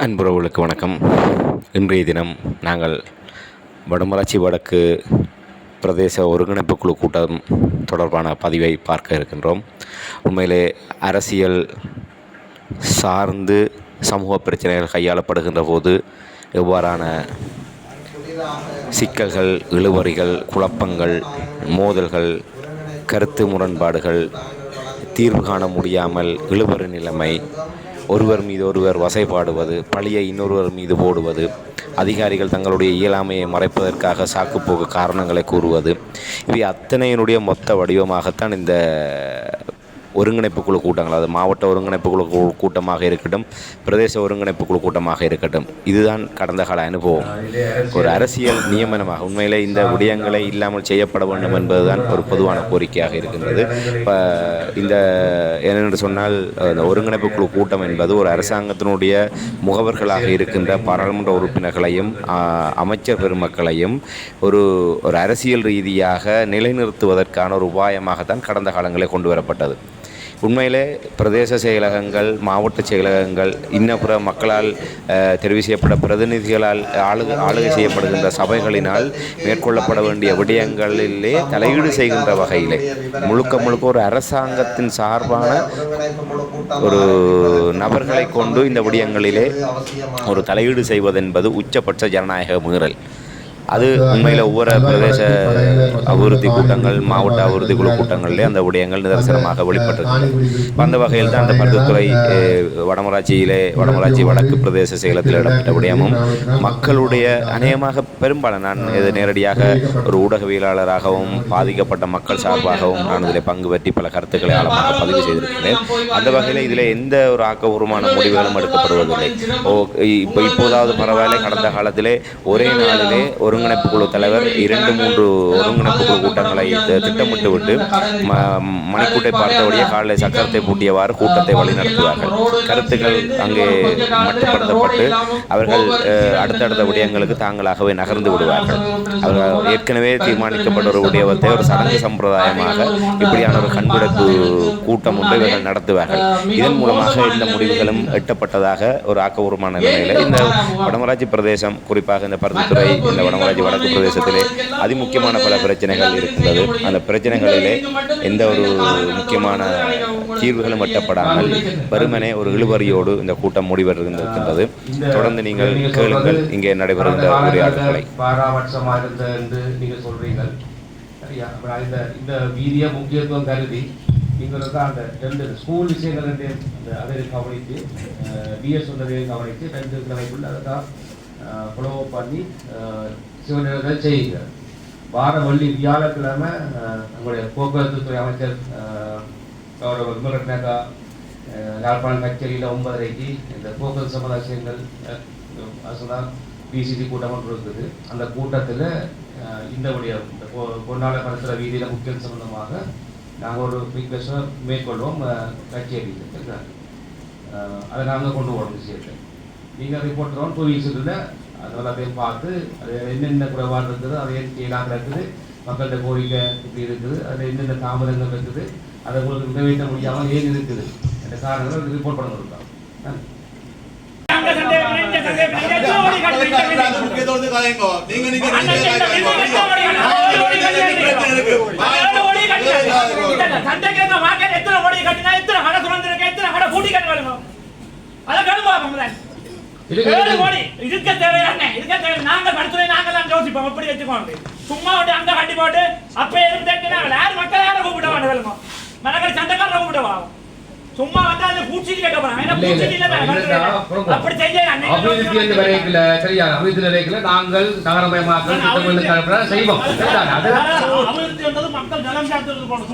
அன்புறவுகளுக்கு வணக்கம். இன்றைய தினம் நாங்கள் வடமராட்சி வடக்கு பிரதேச ஒருங்கிணைப்பு குழு கூட்டம் தொடர்பான பதிவை பார்க்க இருக்கின்றோம். உண்மையிலே அரசியல் சார்ந்து சமூக பிரச்சனைகள் கையாளப்படுகின்ற போது எவ்வாறான சிக்கல்கள், இழுபறிகள், குழப்பங்கள், மோதல்கள், கருத்து முரண்பாடுகள், தீர்வு காண முடியாமல் இழுபறி நிலைமை, ஒருவர் மீது ஒருவர் வசைபாடுவது, பழியை இன்னொருவர் மீது போடுவது, அதிகாரிகள் தங்களுடைய இயலாமையை மறைப்பதற்காக சாக்குப்போக்கு காரணங்களை கூறுவது, இவை அத்தனையினுடைய மொத்த வடிவமாகத்தான் இந்த ஒருங்கிணைப்பு குழு கூட்டங்கள், அது மாவட்ட ஒருங்கிணைப்பு குழு கூட்டமாக இருக்கட்டும், பிரதேச ஒருங்கிணைப்பு குழு கூட்டமாக இருக்கட்டும், இதுதான் கடந்த கால அனுபவம். ஒரு அரசியல் நியமனமாக உண்மையிலே இந்த விடயங்களை இல்லாமல் செய்யப்பட வேண்டும் என்பதுதான் ஒரு பொதுவான கோரிக்கையாக இருக்கின்றது. இப்போ இந்த என்னென்று சொன்னால், இந்த ஒருங்கிணைப்பு குழு கூட்டம் என்பது ஒரு அரசாங்கத்தினுடைய முகவர்களாக இருக்கின்ற பாராளுமன்ற உறுப்பினர்களையும் அமைச்சர் பெருமக்களையும் ஒரு அரசியல் ரீதியாக நிலைநிறுத்துவதற்கான ஒரு உபாயமாகத்தான் கடந்த காலங்களில் கொண்டு வரப்பட்டது. உண்மையிலே பிரதேச செயலகங்கள், மாவட்ட செயலகங்கள், இன்னப்புற மக்களால் தெரிவு செய்யப்பட்ட பிரதிநிதிகளால் ஆளுகை செய்யப்படுகின்ற சபைகளினால் மேற்கொள்ளப்பட வேண்டிய விடயங்களிலே தலையீடு செய்கின்ற வகையிலே முழுக்க ஒரு அரசாங்கத்தின் சார்பான ஒரு நபர்களை கொண்டு இந்த விடயங்களிலே ஒரு தலையீடு செய்வதென்பது உச்சபட்ச ஜனநாயக மீறல். அது உண்மையில் ஒவ்வொரு பிரதேச அபிவிருத்தி கூட்டங்கள், மாவட்ட அபிவிருத்தி குழு கூட்டங்களிலே அந்த விடயங்கள் நிதர்சனமாக வெளிப்பட்டிருக்கிறது. அந்த வகையில் தான் அந்த பருத்தித்துறை வடமராட்சி வடக்கு பிரதேச செயலத்தில் இடம்பெற்ற விடயமும் மக்களுடைய அநேகமாக பெரும்பாலும் நான் இது நேரடியாக ஒரு ஊடகவியலாளராகவும் பாதிக்கப்பட்ட மக்கள் சார்பாகவும் நான் இதில் பங்கு பற்றி பல கருத்துக்களை ஆழமாக பதிவு செய்திருக்கிறேன். அந்த வகையில் இதில் எந்த ஒரு ஆக்கப்பூர்வமான முடிவுகளும் எடுக்கப்படுவதில்லை. இப்போதாவது பரவாயில்லை, கடந்த காலத்திலே ஒரே நாளிலே ஒருங்கிணைப்பு குழு தலைவர் 2-3 ஒருங்கிணைப்பு குழு கூட்டங்களை திட்டமிட்டு விட்டு மணிக்கூட்டை பார்த்தபடியே காலையில் சக்கரத்தை பூட்டியவாறு கூட்டத்தை வழிநடத்துவார்கள். கருத்துக்கள் அங்கே மட்டுப்படுத்தப்பட்டு அவர்கள் அடுத்தடுத்த விடயங்களுக்கு தாங்களாகவே நகர்ந்து விடுவார்கள். அவர்கள் ஏற்கனவே தீர்மானிக்கப்பட்ட ஒரு விடயத்தை ஒரு சடங்கு சம்பிரதாயமாக இப்படியான ஒரு கண்பிடிப்பு கூட்டம் ஒன்றை இவர்கள் நடத்துவார்கள். இதன் மூலமாக இந்த முடிவுகளும் எட்டப்பட்டதாக ஒரு ஆக்கப்பூர்வமான நிலையில் இந்த வடமராட்சி பிரதேசம், குறிப்பாக இந்த பருத்தித்துறை, இந்த வடமராட்சி வடக்கு பிரதேசத்திலே அதிமுக்கியமான பல பிரச்சனைகள் இருக்கின்றது. அந்த பிரச்சனைகளிலே எந்த ஒரு முக்கியமான தீர்வுகளும் எட்டப்படாமல் வெறுமனே ஒரு இழுபறியோடு இந்த கூட்டம் முடிவெடுக்கின்றது. தொடர்ந்து நீங்கள் கேளுங்கள் இங்கே நடைபெறுகின்ற உரையாடல்களை. பாராபட்சமாக இருந்த என்று நீங்கள் சொல்றீங்கள். இந்த வீதிய முக்கியத்துவம் கருதி நீங்கள் தான் அந்த 2 ஸ்கூல் விஷயங்கள் அதை கவனித்து, பிஎஸ் சொன்னதையும் கவனித்து 2 கிழமைக்குள்ள அதை தான் ஃபாலோ பண்ணி சிவனிடத்தில் செய்யுங்க. வார வெள்ளி வியாழக்கிழமை நம்முடைய போக்குவரத்து துறை அமைச்சர் கௌரவ விமலரட்னகா யாழ்ப்பாணம் கச்சேரியில் 9:30க்கு இந்த போக்குவரத்து சம்பந்த விஷயங்கள் பிசிடி கூட்டம் ஒன்று இருக்குது. அந்த கூட்டத்தில் இந்த பொன்னாள பரிசர வீதியில் முக்கியம் சம்பந்தமாக நாங்கள் ஒரு ரிக்வெஸ்ட்டை மேற்கொள்வோம். கச்சேரியில் அதை நாங்கள் கொண்டு போகிறோம் விஷயத்தை. நீங்கள் ரிப்போர்ட் 2 வீக்ஸ் இருக்குது. அதனால் அதையும் பார்த்து அது என்னென்ன குறைபாடு இருக்குது, அதை செய்யலாக இருக்குது, மக்கள்கிட்ட கோரிக்கை இப்படி இருக்குது, அதில் என்னென்ன தாமதங்கள் இருக்குது, அதை உங்களுக்கு நிறைவேற்ற முடியாமல் ஏன் இருக்குது என்ற காரணங்கள் ரிப்போர்ட் பண்ண இருக்காங்க. சும்மா அங்க கட்டி போட்டு அப்ப எதுவும் யார் மக்கள் யாரை கூப்பிட வேண்டாம், மனக்கடை சண்டைக்காரரை கூப்பிடுவா. சும்மா வந்து அந்த பூச்சிக்கு கேட்க போறாங்க. அப்படி சரியா அபிவிருத்தி நாங்கள் நகரமயமாக்கல் திட்டமிட்டு செய்வோம். அபிவிருத்தி வந்தது மக்கள் நலம் சார்ந்தது போனோம்.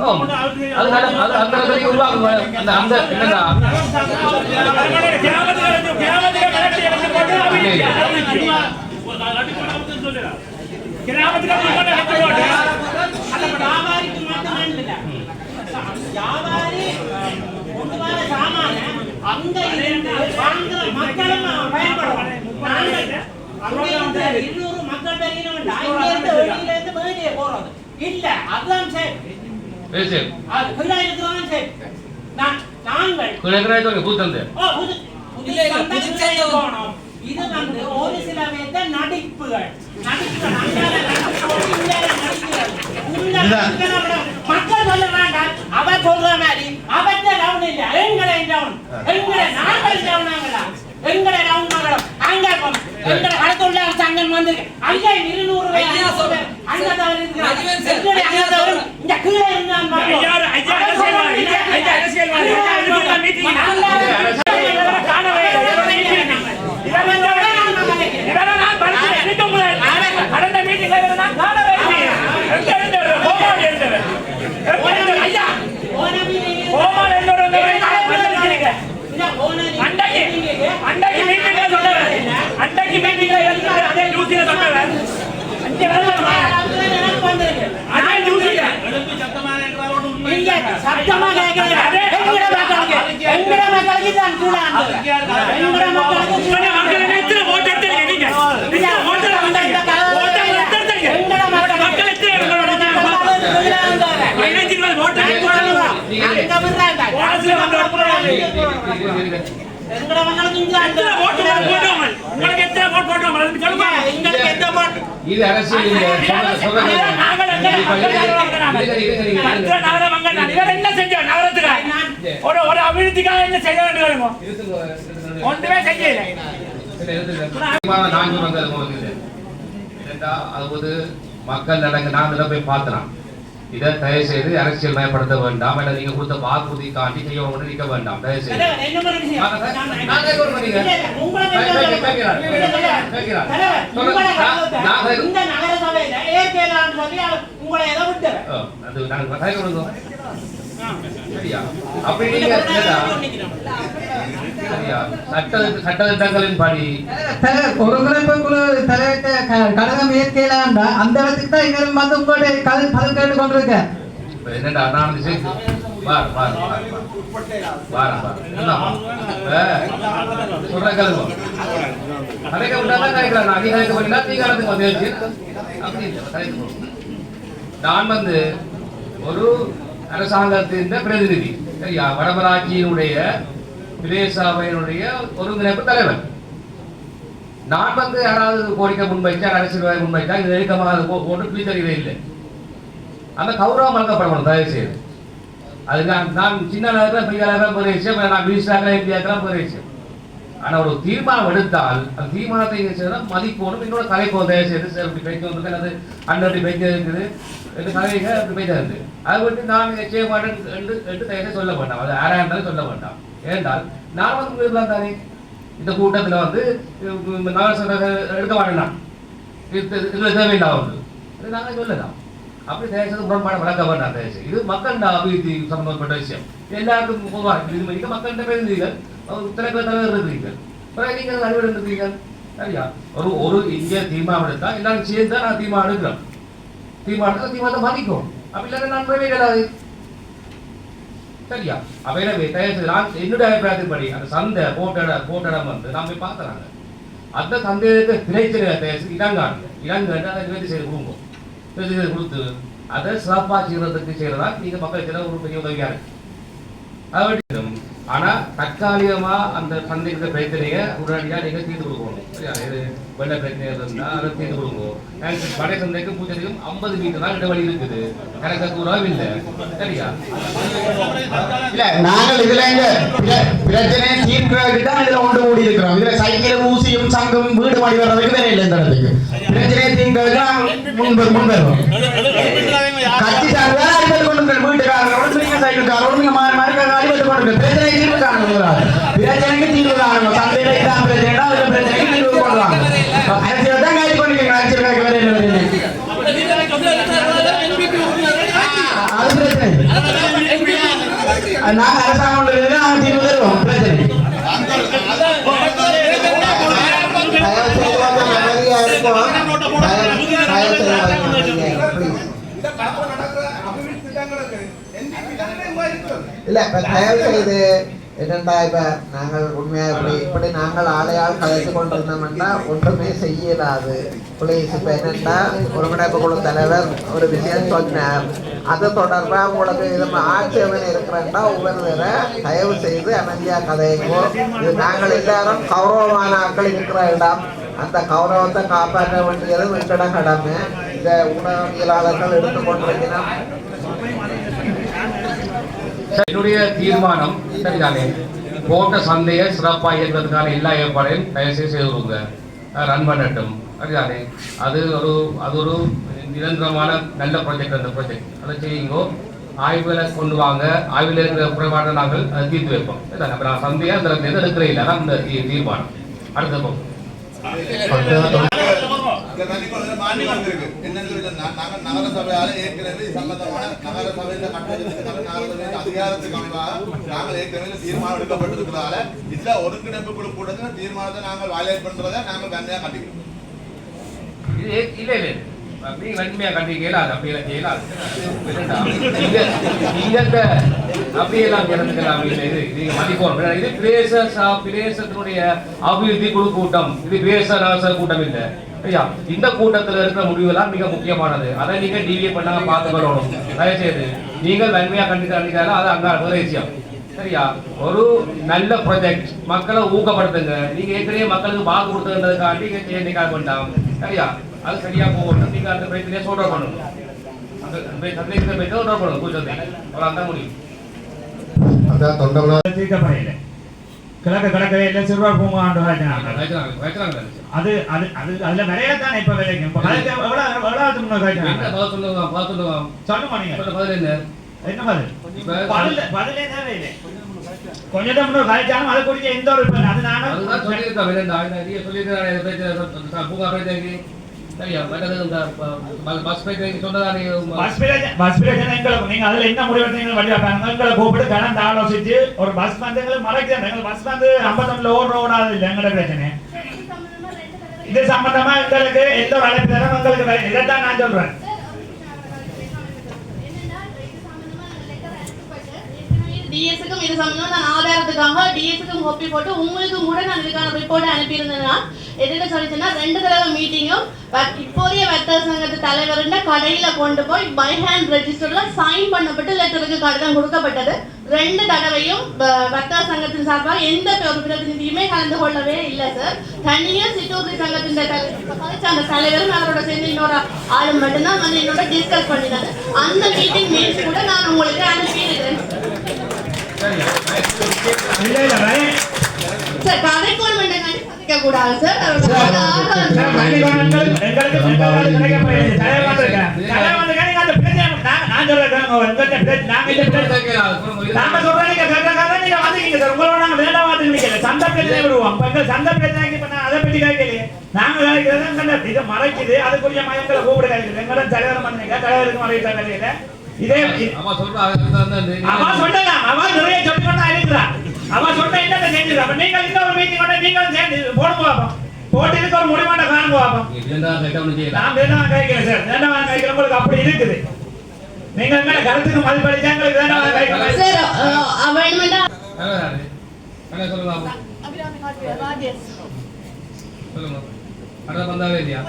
அங்க மக்களும் பயன்படுவாங்க. இன்னொரு மக்கள் வெளியிலிருந்து போறது இல்ல, அதுதான் சரி. நாங்கள் போனோம். இது ஒரு சில பேர்த்த நடிப்புகள் மக்கள் சொல்ல வேண்டாம். அவர் சொல்ற மாதிரி அவற்ற ரவுண்ட் இல்ல, எங்களை ரவுண்ட், எங்களை நாங்கள் ரவுண்டாங்களா, எங்களை ரவுண்ட் மகளும் அங்க எங்களை கடத்துள்ள சங்கம் வந்து அங்கே 200 அங்க தவறு இந்த கீழே இருந்தான் கடந்த மீட்டிங் அன்றைக்கு மீட்டிங்ல அதே நியூஸ்ல சொன்னவர் சத்தமா இது அரசியல் என்ன செஞ்சோம் நகரத்துக்கு ஒரு அபிவிருத்திக்காக என்ன செய்ய வேண்டும் ஒன்றுமே செய்யல. அதாவது மக்கள் நடங்க நான் போய் பார்த்தலாம். இதை தயவு செய்து அரசியல் மயப்படுத்த வேண்டாம். அல்ல நீங்க கொடுத்த வாக்குறுதி காட்டி செய்ய நிற்க வேண்டாம். தயவு செய்து சட்டத்திட்டங்களின் படி ஒரு குழு தலையிட்ட கடகம் இயற்கையிலாண்டா அந்த இடத்துக்கு தான் இவரும் வந்து உங்களுடைய பதில் கேட்டு கொண்டிருக்க. என்னடா நான் சொல்ற கலவு கலைக்க விட்டாதான் கலைக்கலாம். நான் அதிகாரத்தை பண்ணினா அதிகாரத்துக்கு வந்துச்சு. நான் வந்து ஒரு அரசாங்கத்தின் பிரதிநிதி, சரியா, வடமராட்சியினுடைய பிரதேசபையினுடைய ஒருங்கிணைப்பு தலைவர். நான் வந்து யாராவது கோரிக்கை முன்வைச்சா, அரசியல் முன்வைச்சா இது நெருக்கமாக போட்டு பிடித்தறிவே இல்லை. அந்த கௌரவம் வழங்கப்படணும் தயவு செய்து. அது நான் சின்ன நேரத்தில் பெரிய நேரம் போகிற விஷயம், நான் மினிஸ்டராக எம்பியாக்கெல்லாம் போகிற விஷயம். ஆனால் ஒரு தீர்மானம் எடுத்தால் அந்த தீர்மானத்தை மதிப்போடும் என்னோட கலைப்போம் தயவு செய்து இப்படி பேச்சு வந்து அது அண்ணன் பேச்சு இருக்குது கலைக அப்படி பேச்சா இருந்து அதை விட்டு நான் செய்ய மாட்டேன் என்று தயவு சொல்ல வேண்டாம். அது யாராக இருந்தாலும் சொல்ல வேண்டாம். ஏனென்றால் நான் வந்து தான் தானே இந்த கூட்டத்தில் வந்து எடுக்க மாட்டேன். இதில் தேவையில்லாம வந்து இது நாங்கள் சொல்லலாம். அப்படி தயவுசெய்து முரண்பாடு வளர்க்க வேண்டாம். தயவுசெய்து இது மக்கள் அபிவிருத்தி சம்பந்தப்பட்ட விஷயம். எல்லாருக்கும் பொதுவாக இது மாதிரி மக்கள்கிட்ட பேசுறீர்கள், தலைவர் இருக்கிறீர்கள், நீங்கள் அறிவுரை இருக்கிறீர்கள், சரியா. ஒரு இந்திய தீர்மானம் எடுத்தா எல்லாரும் சேர்ந்து தான் நான் தீர்மானம் எடுக்கிறோம். தீர்மானத்தை மதிக்கும். அப்படி இல்லைன்னா நான் போய் கிடையாது, சரியா. அவையில தயவுசெய்து நான் என்னுடைய அபிப்பிராயத்தின்படி அந்த சந்தை போட்டிடம் வந்து நான் போய் பார்த்துறாங்க. அந்த சந்தைக்கு பிரச்சனை தயவுசெய்து இளங்காண்டு அதை நிவர்த்தி செய்து கொடுங்க. கொடுத்து அதை சிறப்பாக செய்யறதுக்கு செய்யறதா நீங்க மக்கள் செய்ய ஒரு பெரிய உதவியா இருக்கு. அதை ஆனா தற்காலிகமா அந்த சந்தைக்கு பிரச்சனையை உடனடியாக நீங்க தீர்த்து கொடுக்கணும், சரியா. இது வெள்ள பிரச்சனை இருந்தா அதை தீர்த்து கொடுக்கணும். படை சந்தைக்கும் பூச்சைக்கும் 50 மீட்டர் தான் இடைவெளி இருக்குது, கணக்க தூரம் இல்லை, சரியா. இல்ல நாங்கள் இதுல பிரச்சனையை தீர்க்கிறதுக்கு தான் இதுல ஒன்று கூடி இருக்கிறோம். இதுல சைக்கிள் ஊசியும் சங்கம் வீடு மாடி வர்றதுக்கு வேற இல்லை. இந்த இடத்துக்கு பிரச்சனையை தீர்க்கிறதுக்கு முன்வரும் கட்சி சார்ந்தா அடிபட்டு கொண்டு வீட்டுக்காரங்களோட நீங்க சைக்கிள்காரோட நீங்க மாறி மாறி அடிபட்டு கொண்டு பிரச்சனை தீர்வு காணுங்க. பிரச்சனைக்கு தீர்வு காணுங்க. சந்தையில இதான் பிரச்சனைனா அதுல பிரச்சனைக்கு தீர்வு கொண்டுவாங்க. அரசியல் தான் காய்ச்சி பண்ணிக்கோங்க. அரசியல் காய்க்க வேற என்ன அது பிரச்சனை. நாங்க அரசாங்கம் தீர்வு தருவோம் பிரச்சனை. இல்ல தயவு செய்து என்னண்டா இப்போ நாங்கள் உண்மையாக இப்படி நாங்கள் ஆளையால் கலைத்து கொண்டிருந்தோம்னா ஒன்றுமே செய்யலாது. போலீஸ் இப்போ என்னென்னா ஒருங்கிணைப்பு குழு தலைவர் ஒரு விஷயம் சொன்னார். அது தொடர்பாக உங்களுக்கு இது ஆட்சேபனை இருக்கிறேன்னா ஒவ்வொரு தயவு செய்து அமைதியாக கதைங்கோ. இது நாங்கள் எல்லாரும் கௌரவமான ஆட்கள் இருக்கிற இடம். அந்த கௌரவத்தை காப்பாற்ற வேண்டியது எங்கட கடமை. இந்த ஊடகவியலாளர்கள் எடுத்துக்கொண்டிருக்கிறோம். என்னுடைய தீர்மானம் சரிதானே, போட்ட சந்தையை சிறப்பாக இயக்கிறதுக்கான எல்லா ஏற்பாடையும் தயவுசெய்து செய்து கொடுங்க, ரன் பண்ணட்டும் சரிதானே. அது ஒரு நிரந்தரமான நல்ல ப்ராஜெக்ட். அந்த ப்ராஜெக்ட் அதை செய்யுங்கோ. ஆய்வுகளை கொண்டு வாங்க. ஆய்வில் இருக்கிற குறைபாடு நாங்கள் அதை தீர்த்து வைப்போம். அப்போ நான் சந்தையை அந்த எது எடுக்கிற இல்லை. அதான் இந்த தீர்மானம். அடுத்த போகும் நகரசபையால ஏற்கனவே சம்பந்தமான நகரசபையில அதிகாரத்துக்கு நாங்கள் ஏற்கனவே தீர்மானம் எடுக்கப்பட்டிருக்கிறதால இந்த ஒருங்கிணைப்பு குழு கூட்டத்தில் தீர்மானத்தை நாங்கள் வயலேட் பண்றதை நாங்கள் வன்மையா கண்டிக்கிறோம். இல்லை அப்படி வன்மையா கண்டிக்கல. அது அப்படியெல்லாம் செய்யலாம். அப்படியெல்லாம் இறந்துக்கலாம். இது மதிப்போம். இது பிரதேசத்தினுடைய அபிவிருத்தி குழு கூட்டம். இது பிரதேச கூட்டம் இல்லை. ஐயா, இந்த கூட்டத்தில் இருக்கிற முடிவுலாம் மிக முக்கியமானது. அதை நீங்க டிவிஏ பண்ணாங்க பார்த்துக்கணும். தயவுசெய்து நீங்கள் வன்மையா கண்டித்தாலும் அது அங்க ஒரு விஷயம். சரியா, ஒரு நல்ல ப்ராஜெக்ட் மக்களை ஊக்கப்படுத்துங்க. நீங்க ஏற்கனவே மக்களுக்கு வாக்கு கொடுத்ததுக்காண்டி செய்ய வேண்டாம். சரியா, அது சரியா போகணும். நீங்க அந்த பிரச்சனையை சொல்ற பண்ணணும். அந்த சந்தேகத்தை சொல்ற பண்ணணும். கூட்டத்தை அவ்வளோ அந்த முடியும். அதான் தொண்டை தீர்க்கப்படையில கிழக்கு கடற்கரையில சிறுவர் பூங்கா அது அது அது அதுல நிறைய தானே இப்ப விலைக்கு சொல்லுமா நீங்க என்ன பதில் பதிலே தேவையில்லை. கொஞ்சம் முன்னோர் கழிச்சாலும் அதை குறிக்க எந்த ஒரு அது நானும் சொல்லியிருக்கேன். நீங்க அதுல என்ன முடிவெடுத்தீங்க எங்களை கூப்பிட்டு கலந்து ஆலோசிச்சு ஒரு பஸ் வந்து எங்களுக்கு மறைக்கிறாங்க. பஸ் வந்து 51 ஓடாது இல்லை எங்களோட பிரச்சனை. இது சம்பந்தமா எங்களுக்கு எந்த ஒரு அழைப்பு தரம் எங்களுக்கு இதைத்தான் நான் சொல்றேன். டிஎஸ்க்கும் இது சம்பந்தமா நான் ஆதாரத்துக்காக டிஎஸ்க்கும் காப்பி போட்டு உங்களுக்கு கூட நான் இதுக்கான ரிப்போர்ட் அனுப்பியிருந்தேன்னா எதுக்கு சொல்லிச்சுன்னா 2 தடவை மீட்டிங்கும் இப்போதைய வர்த்தக சங்கத்து தலைவருண்ட கடையில கொண்டு போய் பை ஹேண்ட் ரெஜிஸ்டர்ல சைன் பண்ணப்பட்டு லெட்டருக்கு கடிதம் கொடுக்கப்பட்டது. 2 தடவையும் வர்த்தக சங்கத்தின் சார்பாக எந்த ஒரு பிரதிநிதியுமே கலந்து கொள்ளவே இல்லை சார். தனியா சிற்றூர் சங்கத்தின் அந்த தலைவரும் அவரோட சேர்ந்து இன்னொரு ஆளும் மட்டும்தான் வந்து என்னோட டிஸ்கஸ் பண்ணினாங்க. அந்த மீட்டிங் மீட்ஸ் கூட நான் உங்களுக்கு அனுப்பியிருக்கிறேன் சார். கதைக்கோள் மண்டலம் கதைக்க கூடாது சார். மறைக்குது அதுக்குரிய மயங்களை கூப்பிட எங்களோட தலைவர் பண்ணுங்க. தலைவருக்கு மறைக்க இதே அவன் சொல்லலாம். அவன் நிறைய சொல்லிக்கொண்டா இருக்கிறான். அவன் சொன்ன என்ன செஞ்சிருக்கா. அப்ப நீங்கள் இன்னொரு மீட்டிங் கொண்டு நீங்களும் சேர்ந்து போடுங்க பார்ப்போம். போட்டு இதுக்கு ஒரு முடிவான காணுங்க பார்ப்போம். நான் வேண்டாம் கைக்கல சார். வேண்டாம் கைக்கிற உங்களுக்கு அப்படி இருக்குது. நீங்க மேல கருத்துக்கு மதிப்பளிச்சா எங்களுக்கு வேண்டாம் கைக்கல சார். அவன்மெண்டா சொல்லுங்க. சொல்லுங்க. அட வந்தாவே இல்லையா?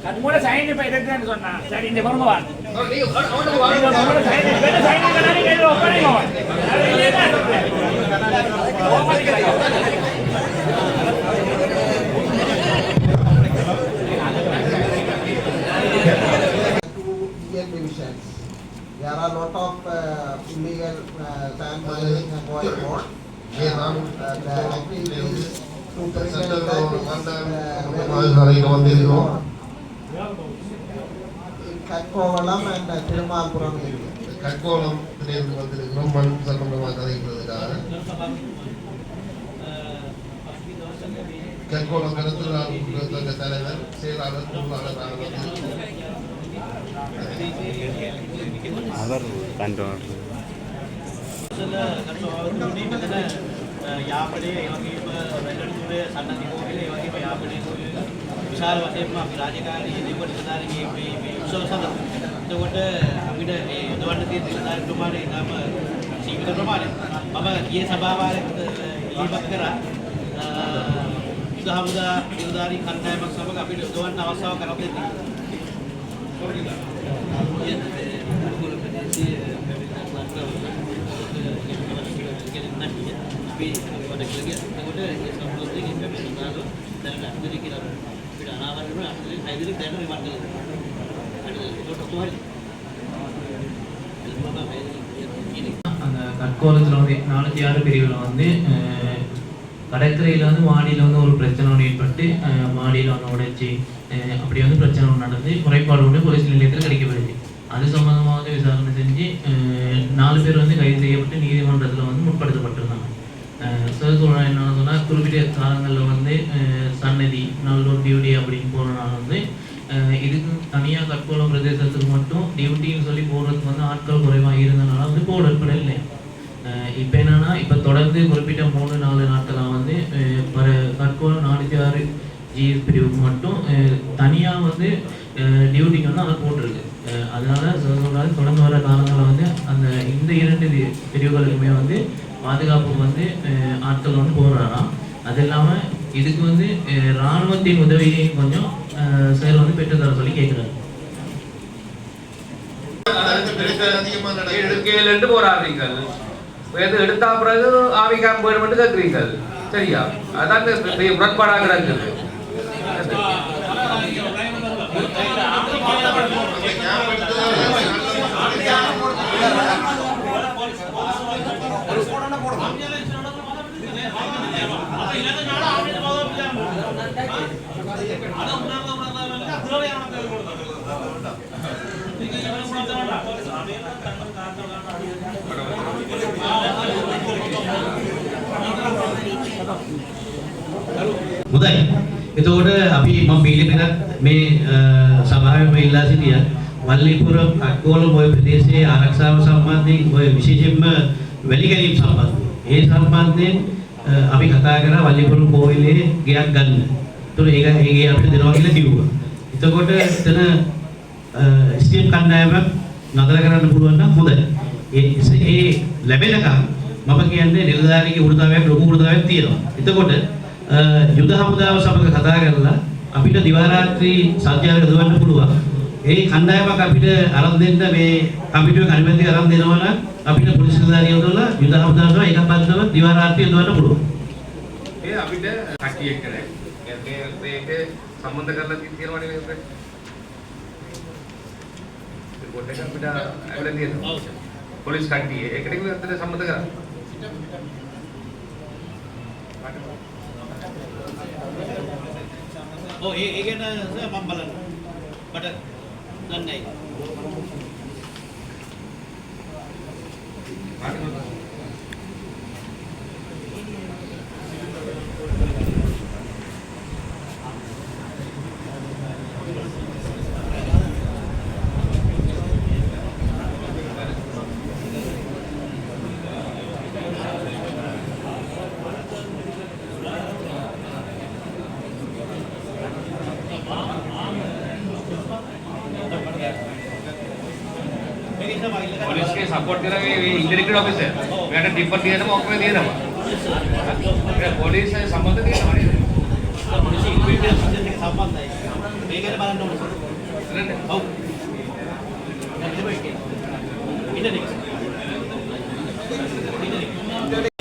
கண்மூட சைன் இப்ப இருக்குன்னு சொன்னா சரி இந்த வருமா There are a lot of illegal sand mining going on. The activities to prevent that கட்கோவளம் and திருமாபுரம் area. கட்கோளம் வந்திருக்கிறோம். மண் சம்பந்தமாக கதைக்கிறதுக்காக கற்கோளம் கருத்து தலைவர் செயலாளர் பொருளாளர் அவர் යාපනයේ ඒ වගේම රැඳුනේ සන්නද්ධ කෝවිල ඒ වගේම යාපනයේ විශාල වශයෙන්ම අපි රාජකාරී දෙවිවරු සදාරගේ මේ උත්සව සඳහා එතකොට අපිට මේ යොදවන්න තියෙන නිලධාරී ප්‍රමාණය ඉතාම සීමිත ප්‍රමාණයක්. මම ගියේ සභාවාරයකට ඉල්ලීමක් කරා සහමුදා නිලධාරී කණ්ඩායමක් සමග අපිට යොදවන්න අවස්ථාවක් කරලා දෙන්න. අපි වඩ කියලා එතකොට ඒ සම්පූර්ණයෙන් ඉන්පෙක්ෂන් දාලා දැන් අත්දැකීම් කියලා අපිට අනාවරණ වුණා අත්දැකීම් හයිදරි දැන් රිමාන්ඩ් කරලා ඒකට කොහොමද அந்த கற்கோலத்தில் வந்து 406 பிரிவில் வந்து கடற்கரையில் வந்து மாடியில் வந்து ஒரு பிரச்சனை ஒன்று ஏற்பட்டு மாடியில் வந்து உடைச்சி அப்படி வந்து பிரச்சனை ஒன்று நடந்து முறைப்பாடு ஒன்று போலீஸ் நிலையத்தில் கிடைக்கப்படுது. அது சம்பந்தமாக வந்து விசாரணை செஞ்சு 4 பேர் வந்து கைது செய்யப்பட்டு நீதிமன்றத்தில் வந்து முற்படுத்தப்பட்டிருந்தாங்க. சார் சொல்கிறேன் என்னென்னு சொன்னால் குறிப்பிட்ட காலங்களில் வந்து சன்னதி நல்லூர் டியூட்டி அப்படின்னு போகிறனால வந்து இதுக்கு தனியாக கற்கோளம் பிரதேசத்துக்கு மட்டும் டியூட்டின்னு சொல்லி போடுறதுக்கு வந்து ஆட்கள் குறைவாக இருந்தனால வந்து போடப்பட இல்லை. இப்போ என்னென்னா இப்போ தொடர்ந்து குறிப்பிட்ட 3-4 நாட்களாக வந்து கற்கோளம் 406 ஜிஎஸ் பிரிவுக்கு மட்டும் தனியாக வந்து டியூட்டிக்கு வந்து அதை போட்டிருக்கு. அதனால சொல்கிறாரு தொடர்ந்து வர காலங்களில் வந்து அந்த இந்த 2 பிரிவுகளுக்குமே வந்து பாதுகாப்புக்கு வந்து ஆட்கள் வந்து போடுறாராம். அது இல்லாமல் இதுக்கு வந்து இராணுவத்தின் உதவியையும் கொஞ்சம் சார் வந்து பெற்றுத்தர சொல்லி கேட்குறாரு. எடுக்கலன்னு போராடுறீங்கள், எடுத்தா பிறகு ஆவிகாம் போயிட மட்டும் கேட்குறீங்கள். சரியா? அதான் முரண்பாடாக இருக்குது. හොඳයි. එතකොට අපි මම පිළිපෙරත් මේ සභාවෙම ඉල්ලා සිටියා වල්ලිපුරම් අක්කෝලම ඔය ප්‍රදේශයේ ආරක්ෂාව සම්බන්ධයෙන් ඔය විශේෂයෙන්ම වැලිගැලීම් සම්බන්ධයෙන් ඒ සම්බන්ධයෙන් අපි කතා කරා වල්ලිපුරම් කෝවිලේ ගයක් ගන්න. ඒතකොට ඒ ගේ අපිට දෙනවා කියලා කිව්වා. එතකොට එතන ස්ටීම් කණ්ඩායමක් නතර කරන්න පුළුවන් නම් හොඳයි. ඒ ලැබෙනකම් මම කියන්නේ නිලධාරිගේ වෘතාවයක් ලොකු වෘතාවයක් තියෙනවා. එතකොට යුද හමුදාව සමග කතා කරලා අපිට දිවා රාත්‍රී සත්‍යයක් දවන්න පුළුවන්. ඒ කණ්ඩායමක් අපිට අරන් දෙන්න මේ කම්පියුටර් අනුමැතිය අරන් දෙනවා නම් අපිට පොලිස් නිලධාරියෝ දොලා යුද හමුදාව එකක් බඳිනවා දිවා රාත්‍රිය දවන්න පුළුවන්. ඒ අපිට කට්ටිය එක්ක නෑ. මේක සම්බන්ධ කරලා තියෙනවා නේ මේක. රිපෝට් එක අපිට ඇවිල්ලා තියෙනවා. පොලිස් කට්ටිය ඒකට විතර සම්බන්ධ කරා. ඔව් ඒ ගැන මම බලන්න. මට දන්නේ නැහැ. पुलिस के सपोर्ट करा इंडिरेक्टेड ऑफिसर मैंने डिपर दिया था मौके में दिया था पुलिस संबंध दिया था पुलिस इंडिरेक्टेड ऑफिसर के संबंध है මේකේ බලන්න ඕනේ ඔව්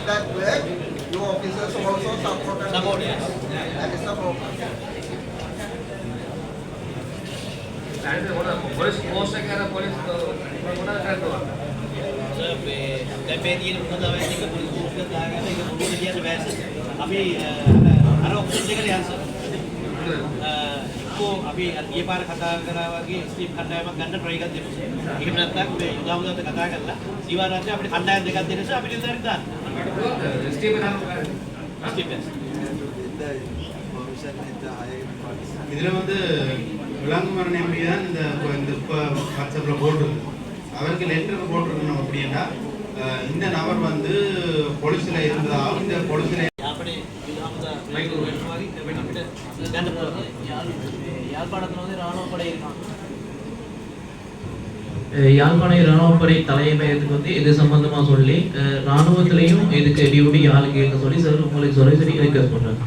that way you officers also support yes. That is the problem. Police post से क्या पुलिस बड़ा कर दो දැන් මේ තියෙන මොනවද වෙන්නේ පොලිස් පෝස්ට් එක දාගෙන ඒක මොකද කියන්නේ වැස්ස අපි අර ඔෆිස් එකට යන්ස කො අපි ඊයේ පාර කතා කරා වගේ ස්ටීම් කණ්ඩායමක් ගන්න try එකක් දෙමු. එහෙම නැත්නම් මේ උදාහරණයක් කතා කරලා ඊවා රාත්‍රියේ අපිට කණ්ඩායම් දෙකක් දෙන්න නිසා අපිට ඉඳන් දාන්න. ස්ටීම් එක ස්ටීම් இதில் வந்து விளங்குமரன் எம்பி தான் இந்த இப்போ வாட்ஸ்அப்பில் போட்டிருக்கு. அவருக்கு லெட்டருக்கு போட்டிருக்கணும் அப்படின்னா இந்த நபர் வந்து போலீஸில் இருந்ததாகவும் இந்த போலீஸில் யாழ்ப்பாணத்தில் வந்து இராணுவப்படை இருக்காங்க. யாழ்ப்பாண இராணுவப்படை தலைமையகத்துக்கு வந்து இது சம்பந்தமா சொல்லி இராணுவத்திலையும் இதுக்கு டியூட்டி யாருக்கு இருக்க சொல்லி சார் உங்களுக்கு சொல்லி ரிக்வெஸ்ட் பண்றாங்க.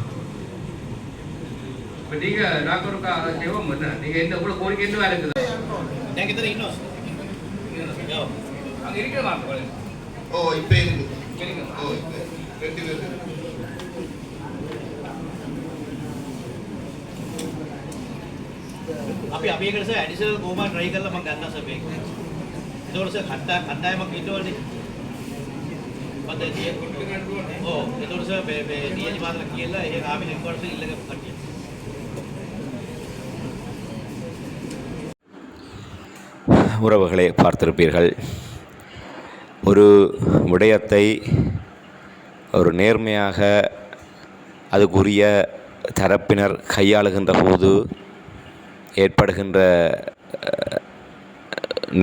இப்போ நீங்கள் நாக்கருக்கா தேவம் என்ன நீங்கள் எந்த கூட கோரிக்கை என்ன வேலை இருக்குது அங்கே இருக்கிறதா ஓ இப்போ இருக்குது ஓ இப்போ 2 பேர் අපි අපේකට සර් ඇඩිෂනල් කොහොමද try කරලා මම ගන්නවා සර් මේක. ඒකෝට සර් කණ්ඩායමක් ඉන්නවනේ. පදතිය. ඔව් ඒකෝට සර් මේ DL මාතල කියලා ඒ ආපි හෙඩ්ක්වාටර්ස් ඉල්ලක කට්ටිය. உறவுகளை பார்த்திருப்பீர்கள். ஒரு விடயத்தை ஒரு நேர்மையாக அதுக்குரிய தரப்பினர் கையாளுகின்ற போது ஏற்படுகின்ற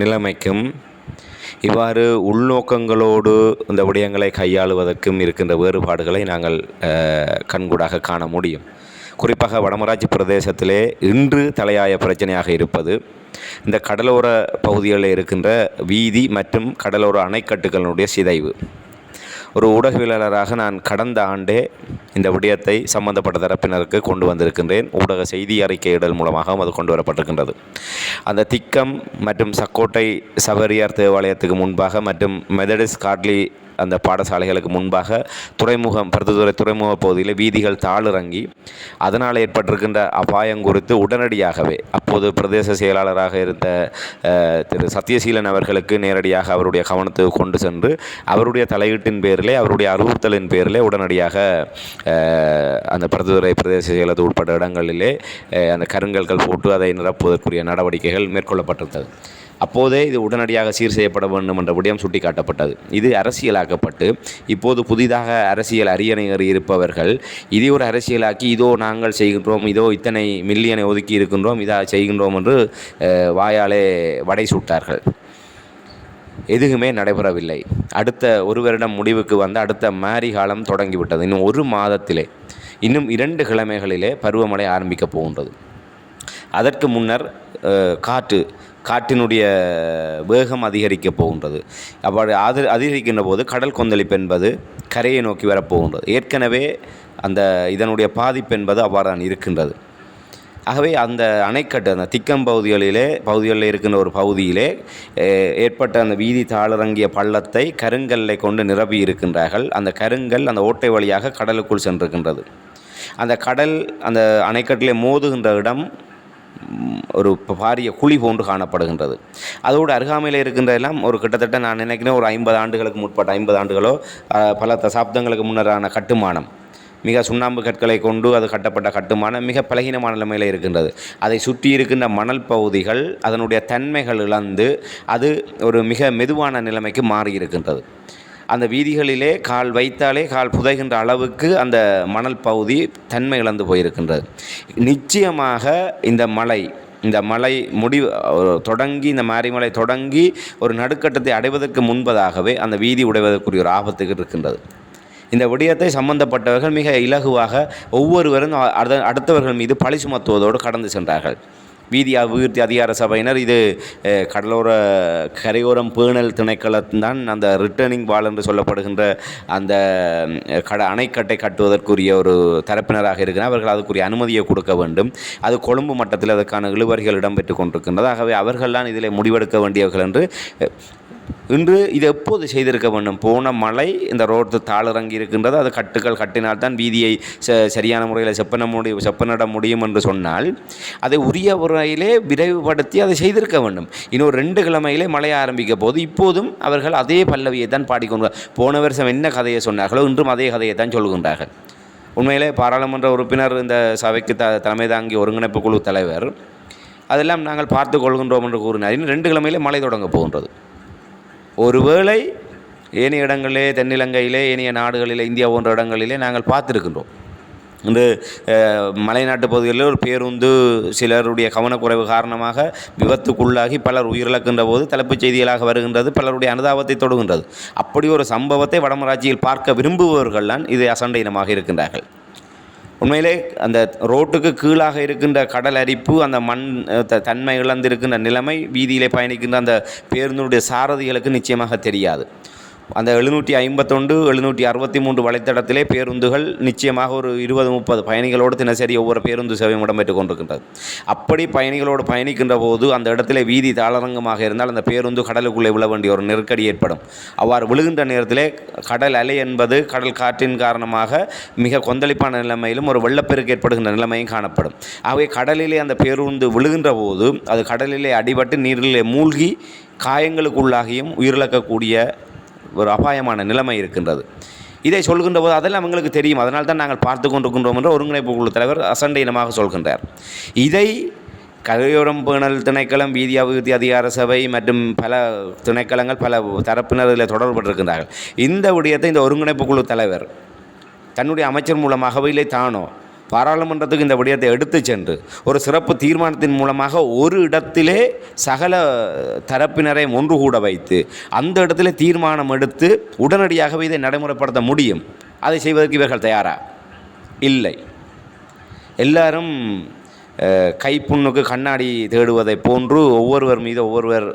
நிலைமைக்கும் இவ்வாறு உள்நோக்கங்களோடு இந்த விடயங்களை கையாளுவதற்கும் இருக்கின்ற வேறுபாடுகளை நாங்கள் கண்கூடாக காண முடியும். குறிப்பாக வடமராட்சி பிரதேசத்திலே இன்று தலையாய பிரச்சனையாக இருப்பது இந்த கடலோர பகுதிகளில் இருக்கின்ற வீதி மற்றும் கடலோர அணைக்கட்டுகளுடைய சிதைவு. ஒரு ஊடகவியலாளராக நான் கடந்த ஆண்டே இந்த விடயத்தை சம்பந்தப்பட்ட தரப்பினருக்கு கொண்டு வந்திருக்கின்றேன். ஊடக செய்தி அறிக்கையிடல் மூலமாகவும் அது கொண்டு வரப்பட்டிருக்கின்றது. அந்த திக்கம் மற்றும் சக்கோட்டை சபரியார் தேவாலயத்துக்கு முன்பாக மற்றும் மெதடிஸ் காட்லி அந்த பாடசாலைகளுக்கு முன்பாக பருத்தித்துறை துறைமுக பகுதியில் வீதிகள் தாளிறங்கி அதனால் ஏற்பட்டிருக்கின்ற அபாயம் குறித்து உடனடியாகவே அப்போது பிரதேச செயலாளராக இருந்த திரு சத்யசீலன் அவர்களுக்கு நேரடியாக அவருடைய கவனத்துக்கு கொண்டு சென்று அவருடைய தலையீட்டின் பேரிலே அவருடைய அறிவுறுத்தலின் பேரிலே உடனடியாக அந்த பருத்தித்துறை பிரதேச செயலகத்துக்கு உட்பட்ட இடங்களிலே அந்த கருங்கல்கள் போட்டு அதை நிரப்புவதற்குரிய நடவடிக்கைகள் மேற்கொள்ளப்பட்டிருந்தது. அப்போதே இது உடனடியாக சீர் செய்யப்பட வேண்டும் என்ற விடயம் சுட்டிக்காட்டப்பட்டது. இது அரசியலாக்கப்பட்டு இப்போது புதிதாக அரசியல் அரியணை ஏறி இருப்பவர்கள் இதை ஒரு அரசியலாக்கி இதோ நாங்கள் செய்கின்றோம், இதோ இத்தனை மில்லியனை ஒதுக்கி இருக்கின்றோம், இதை செய்கின்றோம் என்று வாயாலே வடை சுட்டார்கள். எதுவுமே நடைபெறவில்லை. அடுத்த ஒரு வருடம் முடிவுக்கு வந்து அடுத்த மாரி காலம் தொடங்கிவிட்டது. இன்னும் ஒரு மாதத்திலே இன்னும் 2 கிழமைகளிலே பருவமழை ஆரம்பிக்கப் போகின்றது. அதற்கு முன்னர் காற்றினுடைய வேகம் அதிகரிக்கப் போகின்றது. அவ்வாறு அதிகரிக்கின்ற போது கடல் கொந்தளிப்பு என்பது கரையை நோக்கி வரப்போகின்றது. ஏற்கனவே இதனுடைய பாதிப்பு என்பது அவ்வாறு இருக்கின்றது. ஆகவே அந்த அணைக்கட்டு அந்த திக்கம் பகுதிகளில் இருக்கின்ற ஒரு பகுதியிலே ஏற்பட்ட அந்த வீதி தாளிறங்கிய பள்ளத்தை கருங்கல்லை கொண்டு நிரப்பி இருக்கின்றார்கள். அந்த கருங்கல் அந்த ஓட்டை வழியாக கடலுக்குள் சென்றிருக்கின்றது. அந்த கடல் அந்த அணைக்கட்டிலே மோதுகின்ற இடம் ஒரு பாரிய குழி போன்று காணப்படுகின்றது. அதோடு அருகாமையில் இருக்கின்ற எல்லாம் ஒரு கிட்டத்தட்ட நான் நினைக்கிறேன் ஒரு 50 ஆண்டுகளுக்கு முற்பட்ட 50 ஆண்டுகளோ பல தசாப்தங்களுக்கு முன்னரான கட்டுமானம், மிக சுண்ணாம்பு கற்களை கொண்டு அது கட்டப்பட்ட கட்டுமானம் மிக பலகீனமான நிலைமையில் இருக்கின்றது. அதை சுற்றி இருக்கின்ற மணல் பகுதிகள் அதனுடைய தன்மைகள் இழந்து அது ஒரு மிக மெதுவான நிலைமைக்கு மாறி இருக்கின்றது. அந்த வீதிகளிலே கால் வைத்தாலே கால் புதைகின்ற அளவுக்கு அந்த மணல் பகுதி தன்மை இழந்து போயிருக்கின்றது. நிச்சயமாக இந்த மழை தொடங்கி இந்த மாரிமலை தொடங்கி ஒரு நடுக்கட்டத்தை அடைவதற்கு முன்பதாகவே அந்த வீதி உடைவதற்குரிய ஒரு ஆபத்துக்கு இருக்கின்றது. இந்த விடயத்தை சம்பந்தப்பட்டவர்கள் மிக இலகுவாக ஒவ்வொருவரும் அடுத்தவர்கள் மீது பழி சுமத்துவதோடு கடந்து சென்றார்கள். வீதி அபிவிருத்தி அதிகார சபையினர் இது கரையோரம் பேணல் திணைக்களத்தான் அந்த ரிட்டர்னிங் வால் என்று சொல்லப்படுகின்ற அந்த அணைக்கட்டை கட்டுவதற்குரிய ஒரு தரப்பினராக இருக்கிறார். அவர்கள் அதுக்குரிய அனுமதியை கொடுக்க வேண்டும். அது கொழும்பு மட்டத்தில் அதற்கான இழுவறிகள் இடம்பெற்றுக் கொண்டிருக்கின்றது. ஆகவே அவர்கள்தான் இதில் முடிவெடுக்க வேண்டியவர்கள் என்று இன்று இது எப்போது செய்திருக்க வேண்டும். போன மழை இந்த ரோடு தாளிறங்கி இருக்கின்றது. அது கட்டினால்தான் வீதியை சரியான முறையில் செப்பனிட முடியும் என்று சொன்னால் அதை உரிய முறையிலே விரைவுபடுத்தி அதை செய்திருக்க வேண்டும். இன்னொரு 2 கிழமையிலே மழை ஆரம்பிக்க போது இப்போதும் அவர்கள் அதே பல்லவியை தான் பாடிக்கொண்டு போன வருஷம் என்ன கதையை சொன்னார்களோ இன்றும் அதே கதையை தான் சொல்கின்றார்கள். உண்மையிலே பாராளுமன்ற உறுப்பினர் இந்த சபைக்கு தலைமை தாங்கி ஒருங்கிணைப்பு குழு தலைவர் அதெல்லாம் நாங்கள் பார்த்து கொள்கின்றோம் என்று கூறினார். இன்னும் 2 கிழமையிலே மழை தொடங்க போகின்றது. ஒருவேளை ஏனைய இடங்களிலே தென்னிலங்கையிலே ஏனைய நாடுகளிலே இந்தியா போன்ற இடங்களிலே நாங்கள் பார்த்திருக்கின்றோம். இன்று மலைநாட்டு பகுதிகளில் ஒரு பேருந்து சிலருடைய கவனக்குறைவு காரணமாக விபத்துக்குள்ளாகி பலர் உயிரிழக்கின்ற போது தலைப்புச் செய்திகளாக வருகின்றது, பலருடைய அனுதாபத்தை தொடுகின்றது. அப்படி ஒரு சம்பவத்தை வடமராட்சியில் பார்க்க விரும்புபவர்கள்தான் இது அசண்டை இனமாக இருக்கின்றார்கள். உண்மையிலே அந்த ரோட்டுக்கு கீழாக இருக்கின்ற கடல் அரிப்பு, அந்த மண் தன்மை இழந்திருக்கின்ற நிலைமை வீதியிலே பயணிக்கின்ற அந்த பேருந்தினுடைய சாரதிகளுக்கு நிச்சயமாக தெரியாது. அந்த 751 763 வலைத்தடத்திலே பேருந்துகள் நிச்சயமாக ஒரு 20-30 பயணிகளோடு தினசரி ஒவ்வொரு பேருந்து சேவையும் இடம்பெற்றுக் கொண்டிருக்கின்றது. அப்படி பயணிகளோடு பயணிக்கின்ற போது அந்த இடத்திலே வீதி தாளரங்கமாக இருந்தால் அந்த பேருந்து கடலுக்குள்ளே விழ வேண்டிய ஒரு நெருக்கடி ஏற்படும். அவ்வாறு விழுகின்ற நேரத்திலே கடல் அலை என்பது கடல் காற்றின் காரணமாக மிக கொந்தளிப்பான நிலைமையிலும் ஒரு வெள்ளப்பெருக்கு ஏற்படுகின்ற நிலைமையும் காணப்படும். ஆகவே கடலிலே அந்த பேருந்து விழுகின்ற போது அது கடலிலே அடிபட்டு நீரிலே மூழ்கி காயங்களுக்குள்ளாகியும் உயிரிழக்கக்கூடிய ஒரு அபாயமான நிலைமை இருக்கின்றது. இதை சொல்கின்ற போது அதெல்லாம் அவங்களுக்கு தெரியும், அதனால் தான் நாங்கள் பார்த்து கொண்டிருக்கின்றோம் என்று ஒருங்கிணைப்பு குழு தலைவர் அசண்டை இனமாக சொல்கின்றார். இதை கரையோரம் பேணல் திணைக்களம், வீதி அபிவிருத்தி அதிகார சபை மற்றும் பல திணைக்களங்கள் பல தரப்பினர் இதில் தொடர்பட்டிருக்கின்றார்கள். இந்த விடயத்தை இந்த ஒருங்கிணைப்பு குழு தலைவர் தன்னுடைய அமைச்சர் மூலமாகவே இல்லை தானோ பாராளுமன்றத்துக்கு இந்த விடயத்தை எடுத்து சென்று ஒரு சிறப்பு தீர்மானத்தின் மூலமாக ஒரு இடத்திலே சகல தரப்பினரை ஒன்று கூட வைத்து அந்த இடத்திலே தீர்மானம் எடுத்து உடனடியாகவே இதை நடைமுறைப்படுத்த முடியும். அதை செய்வதற்கு இவர்கள் தயாரா? இல்லை. எல்லாரும் கைப்புண்ணுக்கு கண்ணாடி தேடுவதை போன்று ஒவ்வொருவர் மீது ஒவ்வொருவர்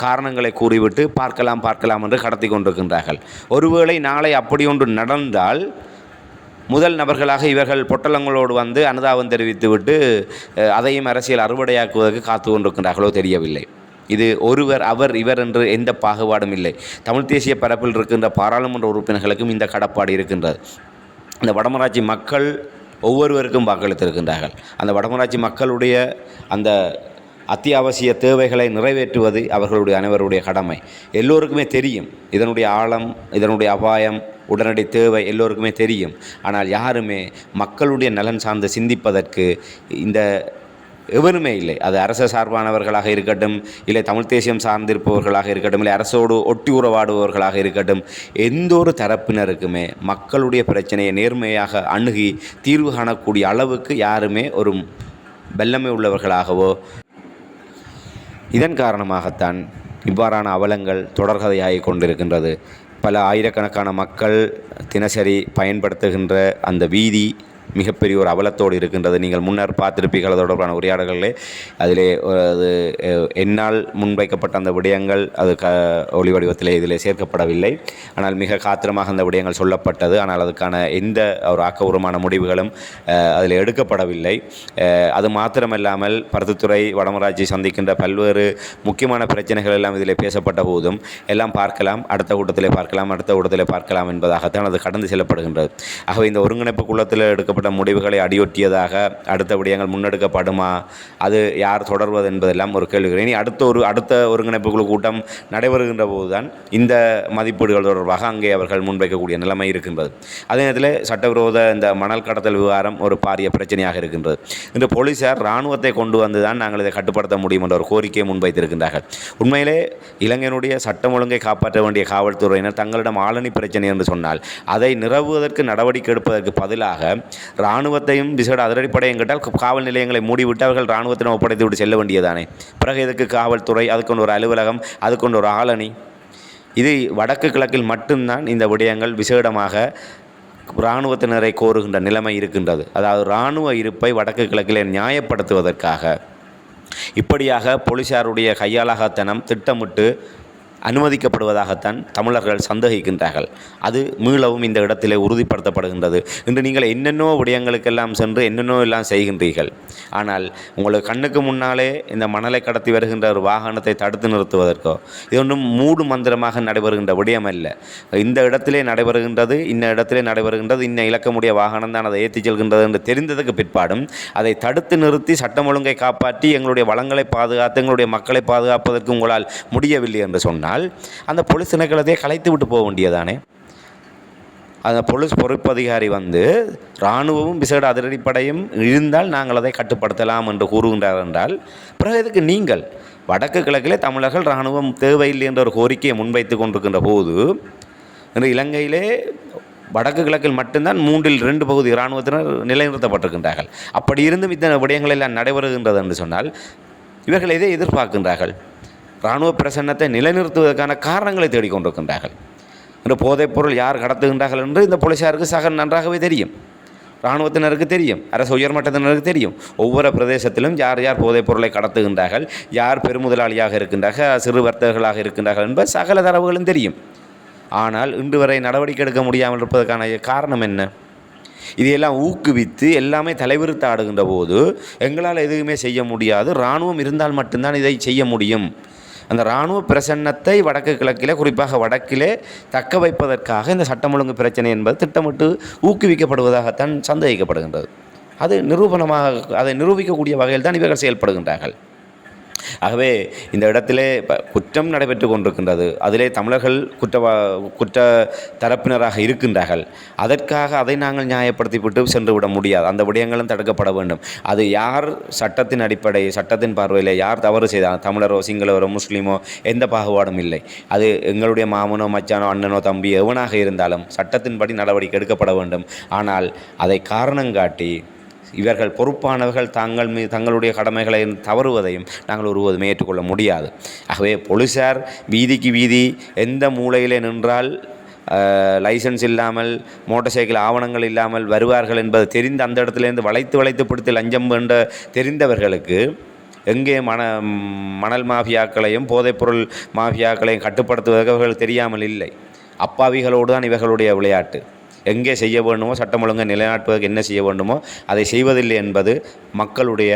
காரணங்களை கூறிவிட்டு பார்க்கலாம் என்று கடத்தி கொண்டிருக்கின்றார்கள். ஒருவேளை நாளை அப்படி ஒன்று நடந்தால் முதல் நபர்களாக இவர்கள் பொட்டலங்களோடு வந்து அனுதாபம் தெரிவித்துவிட்டு அதையும் அரசியல் அறுவடையாக்குவதற்கு காத்து கொண்டிருக்கின்றார்களோ தெரியவில்லை. இது ஒருவர் அவர் இவர் என்று எந்த பாகுபாடும் இல்லை. தமிழ் தேசிய பரப்பில் இருக்கின்ற பாராளுமன்ற உறுப்பினர்களுக்கும் இந்த கடப்பாடு இருக்கின்றது. இந்த வடமராட்சி மக்கள் ஒவ்வொருவருக்கும் வாக்களித்திருக்கின்றார்கள். அந்த வடமராட்சி மக்களுடைய அந்த அத்தியாவசிய தேவைகளை நிறைவேற்றுவது அவர்களுடைய அனைவருடைய கடமை. எல்லோருக்குமே தெரியும் இதனுடைய ஆழம், இதனுடைய அபாயம், உடனடி தேவை எல்லோருக்குமே தெரியும். ஆனால் யாருமே மக்களுடைய நலன் சார்ந்து சிந்திப்பதற்கு இந்த எவருமே இல்லை. அது அரசு சார்பானவர்களாக இருக்கட்டும், இல்லை தமிழ் தேசியம் சார்ந்திருப்பவர்களாக இருக்கட்டும், இல்லை அரசோடு ஒட்டி உறவாடுபவர்களாக இருக்கட்டும், எந்த ஒரு தரப்பினருக்குமே மக்களுடைய பிரச்சனையை நேர்மையாக அணுகி தீர்வு காணக்கூடிய அளவுக்கு யாருமே ஒரு வல்லமை உள்ளவர்களாகவோ. இதன் காரணமாகத்தான் இவ்வாறான அவலங்கள் தொடர்கதையாகி கொண்டிருக்கின்றது. பல ஆயிரக்கணக்கான மக்கள் தினசரி பயன்படுத்துகின்ற அந்த வீதி மிகப்பெரிய ஒரு அவலத்தோடு இருக்கின்றது. நீங்கள் முன்னர் பார்த்திருப்பீர்கள் அது தொடர்பான உரையாடல்களே. அதிலே அது என்னால் முன்வைக்கப்பட்ட அந்த விடயங்கள் அது ஒளி வடிவத்திலே இதில் சேர்க்கப்படவில்லை. ஆனால் மிக காத்திரமாக அந்த விடயங்கள் சொல்லப்பட்டது. ஆனால் அதுக்கான எந்த ஒரு ஆக்கபூர்வமான முடிவுகளும் அதில் எடுக்கப்படவில்லை. அது மாத்திரமல்லாமல் பருத்தித்துறை வடமராட்சி சந்திக்கின்ற பல்வேறு முக்கியமான பிரச்சனைகள் எல்லாம் இதில் பேசப்பட்ட போதும் எல்லாம் பார்க்கலாம், அடுத்த கூட்டத்திலே பார்க்கலாம் என்பதாகத்தான் அது கடந்து செல்லப்படுகின்றது. ஆகவே இந்த ஒருங்கிணைப்பு குள்ளத்தில் எடுக்கப்பட்ட முடிவுகளை அடியொற்றியதாக அடுத்த விடயங்கள் முன்னெடுக்கப்படுமா, அது யார் தொடர்வது என்பதெல்லாம் ஒரு கேள்வி. இனி அடுத்த ஒருங்கிணைப்பு குழு கூட்டம் நடைபெறுகின்ற போதுதான் இந்த மதிப்பீடுகள் தொடர்பாக அங்கே அவர்கள் முன்வைக்கக்கூடிய நிலைமை இருக்கின்றது. அதே நேரத்தில் சட்டவிரோத இந்த மணல் கடத்தல் விவகாரம் ஒரு பாரிய பிரச்சனையாக இருக்கின்றது. இன்று போலீசார் இராணுவத்தை கொண்டு வந்து தான் நாங்கள் இதை கட்டுப்படுத்த முடியும் என்ற ஒரு கோரிக்கையை முன்வைத்திருக்கின்றார்கள். உண்மையிலே இலங்கையினுடைய சட்டம் ஒழுங்கை காப்பாற்ற வேண்டிய காவல்துறையினர் தங்களிடம் ஆளணி பிரச்சனை என்று சொன்னால் அதை நிறுவுவதற்கு நடவடிக்கை எடுப்பதற்கு பதிலாக இராணுவத்தையும் விசேட அதிரடிப்படையும் கேட்டால் காவல் நிலையங்களை மூடிவிட்டு அவர்கள் இராணுவத்திடம் ஒப்படைத்து விட்டு செல்ல வேண்டியதானே. பிறகு இதுக்கு காவல்துறை, அதுக்கொண்டு ஒரு அலுவலகம், அதுக்கொண்டு ஒரு ஆளணி. இது வடக்கு கிழக்கில் மட்டும்தான் இந்த விடயங்கள் விசேடமாக இராணுவத்தினரை கோருகின்ற நிலைமை இருக்கின்றது. அதாவது இராணுவ இருப்பை வடக்கு கிழக்கிலே நியாயப்படுத்துவதற்காக இப்படியாக போலீசாருடைய கையாளாகத்தனம் திட்டமிட்டு அனுமதிக்கப்படுவதாகத்தான் தமிழர்கள் சந்தேகிக்கின்றார்கள். அது மீளவும் இந்த இடத்திலே உறுதிப்படுத்தப்படுகின்றது. இன்று நீங்கள் என்னென்னோ விடயங்களுக்கெல்லாம் சென்று என்னென்னோ எல்லாம் செய்கின்றீர்கள். ஆனால் உங்களுக்கு கண்ணுக்கு முன்னாலே இந்த மணலை கடத்தி வருகின்ற ஒரு வாகனத்தை தடுத்து நிறுத்துவதற்கோ இது ஒன்றும் மூடு மந்திரமாக நடைபெறுகின்ற விடயம் அல்ல. இந்த இடத்திலே நடைபெறுகின்றது, இன்ன இலக்கமுடைய வாகனம் தான் அதை ஏற்றி செல்கின்றது என்று தெரிந்ததுக்கு பிற்பாடும் அதை தடுத்து நிறுத்தி சட்டம் ஒழுங்கை காப்பாற்றி எங்களுடைய வளங்களை பாதுகாத்து எங்களுடைய மக்களை பாதுகாப்பதற்கு உங்களால் முடியவில்லை என்று சொன்னால் அந்த போலீஸ் திணைக்களத்தையே கலைத்து விட்டு போக வேண்டியதானே. அந்த போலீஸ் பொறுப்பு அதிகாரி வந்து இராணுவமும் விசேட அதிரடிப்படையும் இருந்தால் நாங்கள் அதை கட்டுப்படுத்தலாம் என்று கூறுகின்றார் என்றால் பிறகு இதுக்கு நீங்கள் வடக்கு கிழக்கிலே தமிழர்கள் இராணுவம் தேவையில்லை என்ற ஒரு கோரிக்கையை முன்வைத்து கொண்டிருக்கின்ற போது இன்று இலங்கையிலே வடக்கு கிழக்கில் மட்டும்தான் 3/2 பகுதி இராணுவத்தினர் நிலைநிறுத்தப்பட்டிருக்கின்றார்கள். அப்படி இருந்தும் இத்தனை விடயங்கள் எல்லாம் நடைபெறுகின்றது என்று சொன்னால் இவர்கள் எதை எதிர்பார்க்கின்றார்கள்? இராணுவ பிரசன்னத்தை நிலைநிறுத்துவதற்கான காரணங்களை தேடிக்கொண்டிருக்கின்றார்கள். இன்று போதைப்பொருள் யார் கடத்துகின்றார்கள் என்று இந்த போலீஸாருக்கு நன்றாகவே தெரியும், இராணுவத்தினருக்கு தெரியும், அரசு உயர்மட்டத்தினருக்கு தெரியும். ஒவ்வொரு பிரதேசத்திலும் யார் யார் போதைப் பொருளை கடத்துகின்றார்கள், யார் பெருமுதலாளியாக இருக்கின்றார்கள், சிறு வர்த்தகர்களாக இருக்கின்றார்கள் என்பது சகல தரவுகளும் தெரியும். ஆனால் இன்று வரை நடவடிக்கை எடுக்க முடியாமல் இருப்பதற்கான காரணம் என்ன? இதையெல்லாம் ஊக்குவித்து எல்லாமே தலைவிரித்து ஆடுகின்ற போது எங்களால் எதுவுமே செய்ய முடியாது, இராணுவம் இருந்தால் மட்டும்தான் இதை செய்ய முடியும். அந்த இராணுவ பிரசன்னத்தை வடக்கு கிழக்கிலே, குறிப்பாக வடக்கிலே தக்க வைப்பதற்காக இந்த சட்டம் ஒழுங்கு பிரச்சனை என்பது திட்டமிட்டு ஊக்குவிக்கப்படுவதாகத்தான் சந்தேகிக்கப்படுகின்றது. அது அதை நிரூபிக்கக்கூடிய வகையில் தான் இவர்கள் செயல்படுகின்றார்கள். ஆகவே இந்த இடத்திலே குற்றம் நடைபெற்று கொண்டிருக்கின்றது. அதிலே தமிழர்கள் குற்ற தரப்பினராக இருக்கின்றார்கள். அதற்காக அதை நாங்கள் நியாயப்படுத்திவிட்டு சென்றுவிட முடியாது. அந்த விடயங்களும் தடுக்கப்பட வேண்டும். அது யார் சட்டத்தின் அடிப்படை, சட்டத்தின் பார்வையில் யார் தவறு செய்தால், தமிழரோ சிங்களவரோ முஸ்லீமோ எந்த பாகுபாடும் இல்லை. அது எங்களுடைய மாமனோ மச்சானோ அண்ணனோ தம்பி எவனாக இருந்தாலும் சட்டத்தின்படி நடவடிக்கை எடுக்கப்பட வேண்டும். ஆனால் அதை காரணங்காட்டி இவர்கள் பொறுப்பானவர்கள் தங்களுடைய கடமைகளை தவறுவதையும் நாங்கள் ஒருவதுமே ஏற்றுக்கொள்ள முடியாது. ஆகவே போலீஸார் வீதிக்கு வீதி எந்த மூலையிலே நின்றால் லைசன்ஸ் இல்லாமல் மோட்டார் சைக்கிள் ஆவணங்கள் இல்லாமல் வருவார்கள் என்பது தெரிந்து அந்த இடத்துலேருந்து வளைத்து பிடித்து லஞ்சம் என்ற தெரிந்தவர்களுக்கு எங்கே மணல் மாஃபியாக்களையும் போதைப்பொருள் மாஃபியாக்களையும் கட்டுப்படுத்துவதற்கு அவர்கள் தெரியாமல் இல்லை. அப்பாவிகளோடு தான் இவர்களுடைய விளையாட்டு. எங்கே செய்ய வேண்டுமோ, சட்டம் ஒழுங்கை நிலைநாட்டுவதற்கு என்ன செய்ய வேண்டுமோ அதை செய்வதில்லை என்பது மக்களுடைய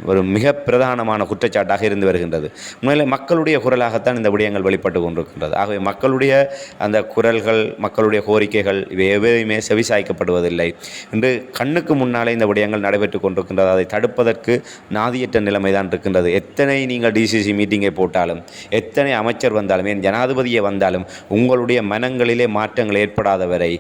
ஒரு மிக பிரதானமான குற்றச்சாட்டாக இருந்து வருகின்றது. உண்மையிலே மக்களுடைய குரலாகத்தான் இந்த விடயங்கள் வெளிப்பட்டு கொண்டிருக்கின்றது. ஆகவே மக்களுடைய அந்த குரல்கள், மக்களுடைய கோரிக்கைகள் இவை எவையுமே செவிசாய்க்கப்படுவதில்லை. இன்று கண்ணுக்கு முன்னாலே இந்த விடயங்கள் நடைபெற்று கொண்டிருக்கின்றது. அதை தடுப்பதற்கு நாதியற்ற நிலைமை தான் இருக்கின்றது. எத்தனை நீங்கள் டிசிசி மீட்டிங்கை போட்டாலும், எத்தனை அமைச்சர் வந்தாலும், என் ஜனாதிபதியை வந்தாலும் உங்களுடைய மனங்களிலே மாற்றங்கள் ஏற்படாத வரை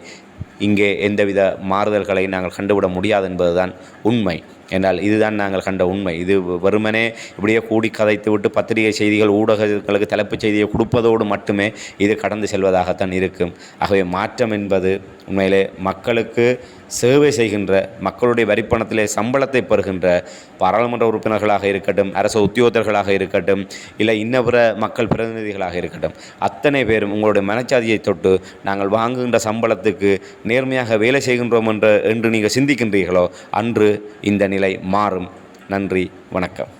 இங்கே எந்தவித மாறுதல்களை நாங்கள் கண்டுவிட முடியாது என்பதுதான் உண்மை. என்றால் இதுதான் நாங்கள் கண்ட உண்மை. இது வெறுமனே இப்படியே கூடி கதைத்து விட்டு பத்திரிகை செய்திகள் ஊடகங்களுக்கு தலைப்புச் செய்தியை கொடுப்பதோடு மட்டுமே இது கடந்து செல்வதாகத்தான் இருக்கும். ஆகவே மாற்றம் என்பது உண்மையிலே மக்களுக்கு சேவை செய்கின்ற, மக்களுடைய வரிப்பணத்திலே சம்பளத்தை பெறுகின்ற பாராளுமன்ற உறுப்பினர்களாக இருக்கட்டும், அரசு உத்தியோகத்தர்களாக இருக்கட்டும், இல்லை இன்னபிற மக்கள் பிரதிநிதிகளாக இருக்கட்டும், அத்தனை பேரும் உங்களுடைய மனச்சாதியை தொட்டு நாங்கள் வாங்குகின்ற சம்பளத்துக்கு நேர்மையாக வேலை செய்கின்றோம் என்று நீங்கள் சிந்திக்கின்றீர்களோ அன்று இந்த நிலை மாறும். நன்றி, வணக்கம்.